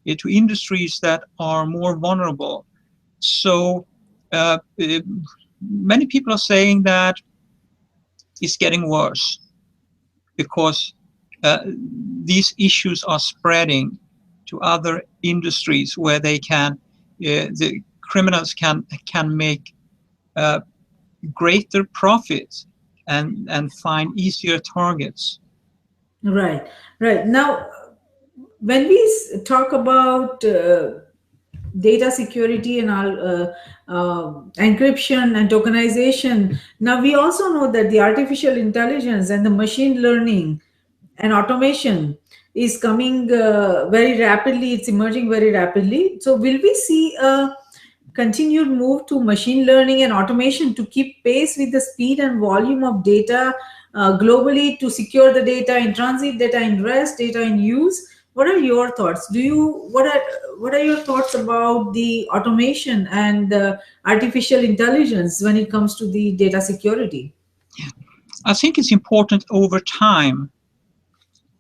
to industries that are more vulnerable. So many people are saying that it's getting worse because these issues are spreading to other industries where they can, the criminals can make greater profits and find easier targets. Right, right. Now, when we talk about data security and all, encryption and tokenization, now we also know that the artificial intelligence and the machine learning and automation is coming very rapidly. It's emerging very rapidly. So, will we see a continued move to machine learning and automation to keep pace with the speed and volume of data globally, to secure the data in transit, data in rest, data in use? What are your thoughts? What are your thoughts about the automation and artificial intelligence when it comes to the data security? I think it's important over time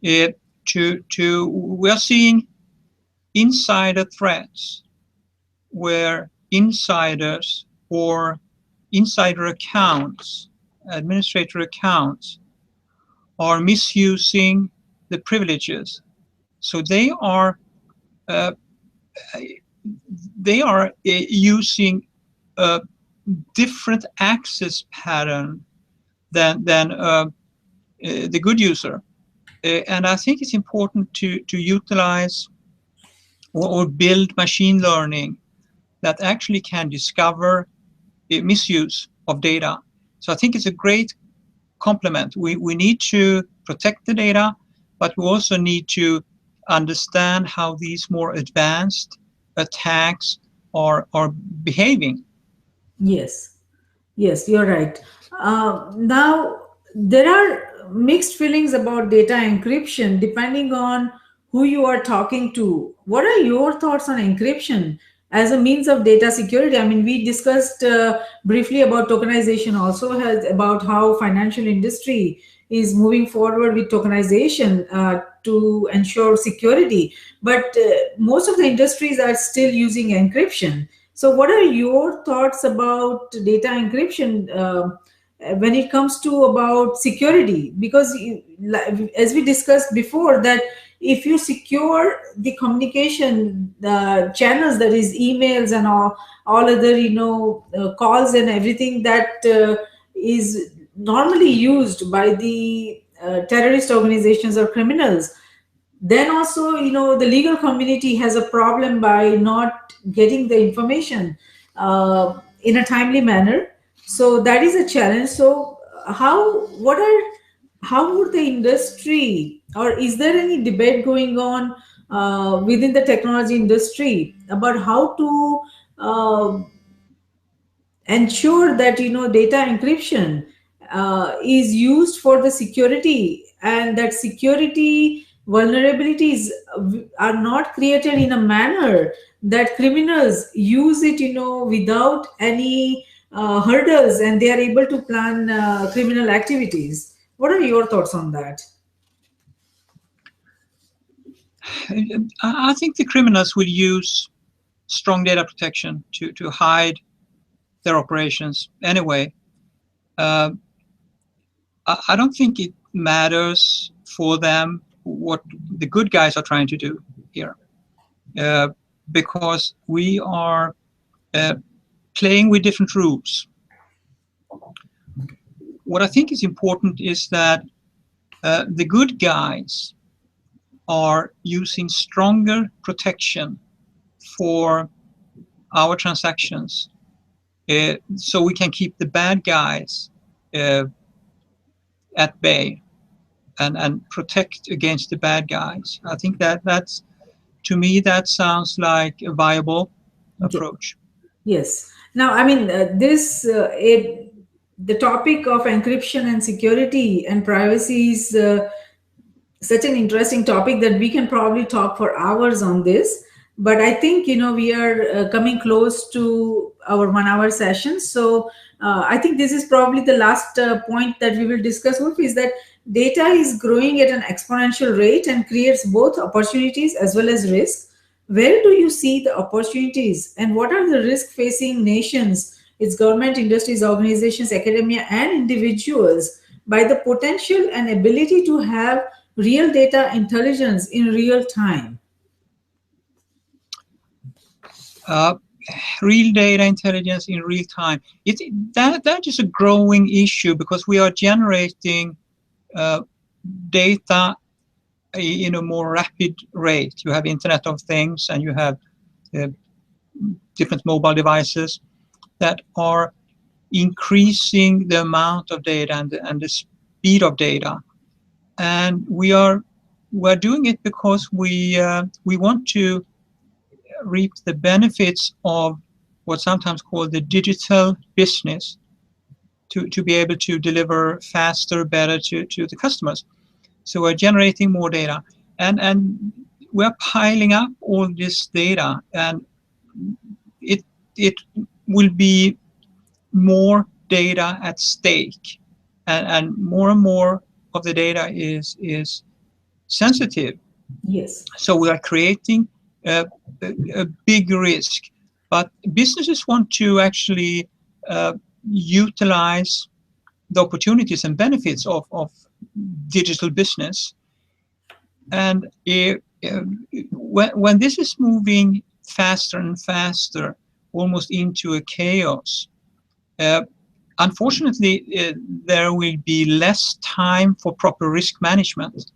we are seeing insider threats where insiders or insider accounts, administrator accounts, are misusing the privileges. So they are they are using a different access pattern than the good user. And I think it's important to utilize or build machine learning that actually can discover misuse of data. So I think it's a great complement. We need to protect the data, but we also need to understand how these more advanced attacks are behaving. Yes. Yes, you're right. Now, there are mixed feelings about data encryption depending on who you are talking to. What are your thoughts on encryption as a means of data security? I mean, we discussed briefly about tokenization, also has about how financial industry is moving forward with tokenization to ensure security. But most of the industries are still using encryption. So, what are your thoughts about data encryption when it comes to about security? Because as we discussed before, that if you secure the communication channels, that is emails and all other calls and everything that is normally used by the terrorist organizations or criminals, then also the legal community has a problem by not getting the information in a timely manner. So that is a challenge. So how would the industry, or is there any debate going on within the technology industry about how to ensure that data encryption is used for the security, and that security vulnerabilities are not created in a manner that criminals use it without any hurdles, and they are able to plan criminal activities? What are your thoughts on that? I think the criminals will use strong data protection to hide their operations anyway. Uh, I don't think it matters for them what the good guys are trying to do here, uh, because we are uh, playing with different rules. What I think is important is that the good guys are using stronger protection for our transactions, so we can keep the bad guys uh, at bay and protect against the bad guys. I think that's, to me, that sounds like a viable approach. Yes. Now, I mean, the topic of encryption and security and privacy is such an interesting topic that we can probably talk for hours on this. But I think we are coming close to our 1 hour session. So I think this is probably the last point that we will discuss. Wolf, is that data is growing at an exponential rate and creates both opportunities as well as risk. Where do you see the opportunities, and what are the risk facing nations, its government, industries, organizations, academia, and individuals by the potential and ability to have real data intelligence in real time? Uh, Real data intelligence in real time. That is a growing issue because we are generating uh, data in a more rapid rate. You have Internet of Things and you have uh, different mobile devices that are increasing the amount of data and the speed of data. And we're doing it because we want to reap the benefits of what's sometimes called the digital business, to be able to deliver faster, better to the customers. So we're generating more data, and we're piling up all this data, and it will be more data at stake, and more of the data is sensitive. Yes. So we are creating a big risk. But businesses want to actually uh, utilize the opportunities and benefits of digital business. And when this is moving faster and faster, almost into a chaos. Uh, Unfortunately, there will be less time for proper risk management.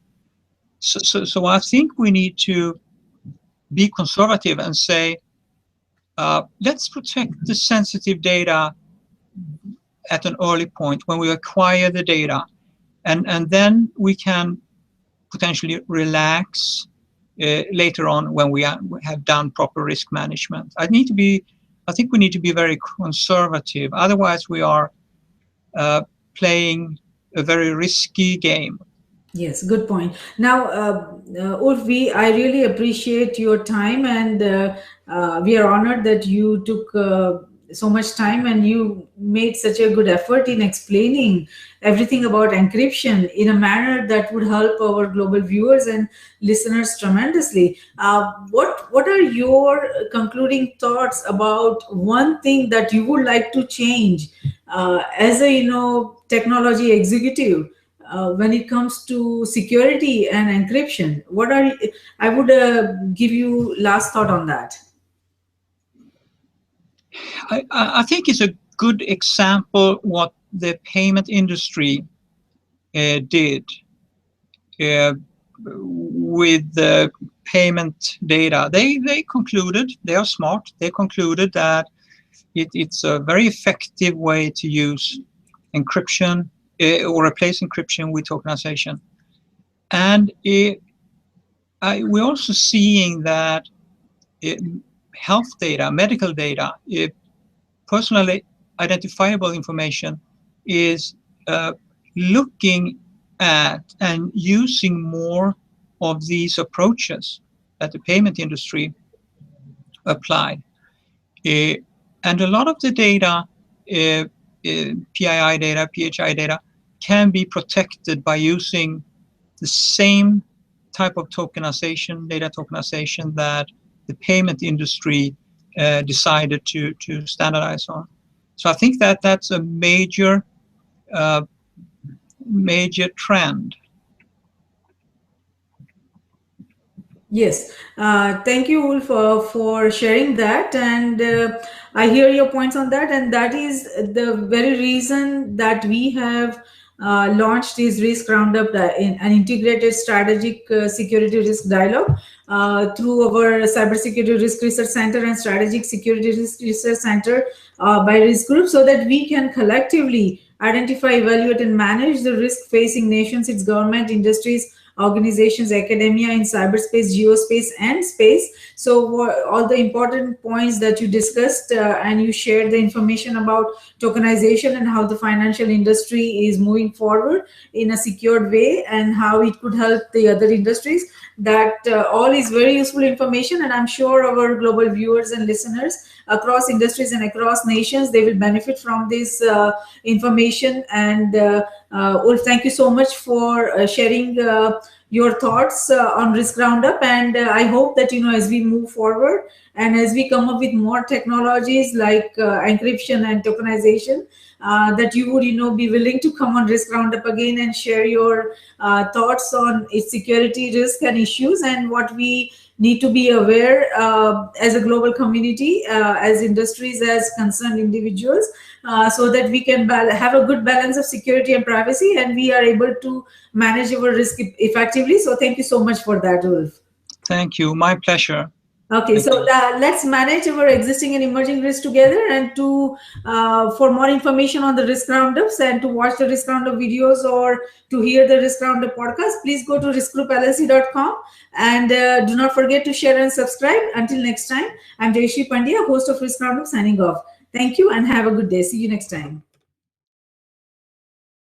So I think we need to be conservative and say, let's protect the sensitive data at an early point when we acquire the data, and then we can potentially relax later on when we have done proper risk management. I think we need to be very conservative. Otherwise, we are playing a very risky game. Yes, good point. Now, Ulf, I really appreciate your time, and we are honored that you took so much time and you made such a good effort in explaining everything about encryption in a manner that would help our global viewers and listeners tremendously. What are your concluding thoughts about one thing that you would like to change as a technology executive? When it comes to security and encryption, I would give you last thought on that. I think it's a good example what the payment industry did with the payment data. They concluded, they are smart, they concluded that it's a very effective way to use encryption or replace encryption with tokenization. And we're also seeing that health data, medical data, personally identifiable information is looking at and using more of these approaches that the payment industry applied. And a lot of the data, PII data, PHI data, can be protected by using the same type of tokenization, data tokenization, that the payment industry decided to standardize on. So I think that that's a major trend. Yes, thank you, Ulf, for sharing that. And I hear your points on that. And that is the very reason that we have launched this Risk Roundup, an integrated strategic security risk dialogue through our Cybersecurity Risk Research Center and Strategic Security Risk Research Center by Risk Group, so that we can collectively identify, evaluate, and manage the risk facing nations, its government, industries, organizations, academia in cyberspace, geospace, and space. So all the important points that you discussed and you shared the information about tokenization and how the financial industry is moving forward in a secured way and how it could help the other industries. That all is very useful information, and I'm sure our global viewers and listeners across industries and across nations, they will benefit from this information. And Ulf, thank you so much for sharing your thoughts on Risk Roundup. And I hope that as we move forward and as we come up with more technologies like encryption and tokenization, that you would be willing to come on Risk Roundup again and share your thoughts on its security risk and issues, and what we need to be aware as a global community, as industries, as concerned individuals, so that we can have a good balance of security and privacy, and we are able to manage our risk effectively. So thank you so much for that, Ulf. Thank you. My pleasure. Okay, so let's manage our existing and emerging risks together. And for more information on the risk roundups and to watch the risk roundup videos or to hear the risk roundup podcast, please go to riskgroupllc.com, and do not forget to share and subscribe. Until next time, I'm Jayshree Pandya, host of Risk Roundup, signing off. Thank you and have a good day. See you next time.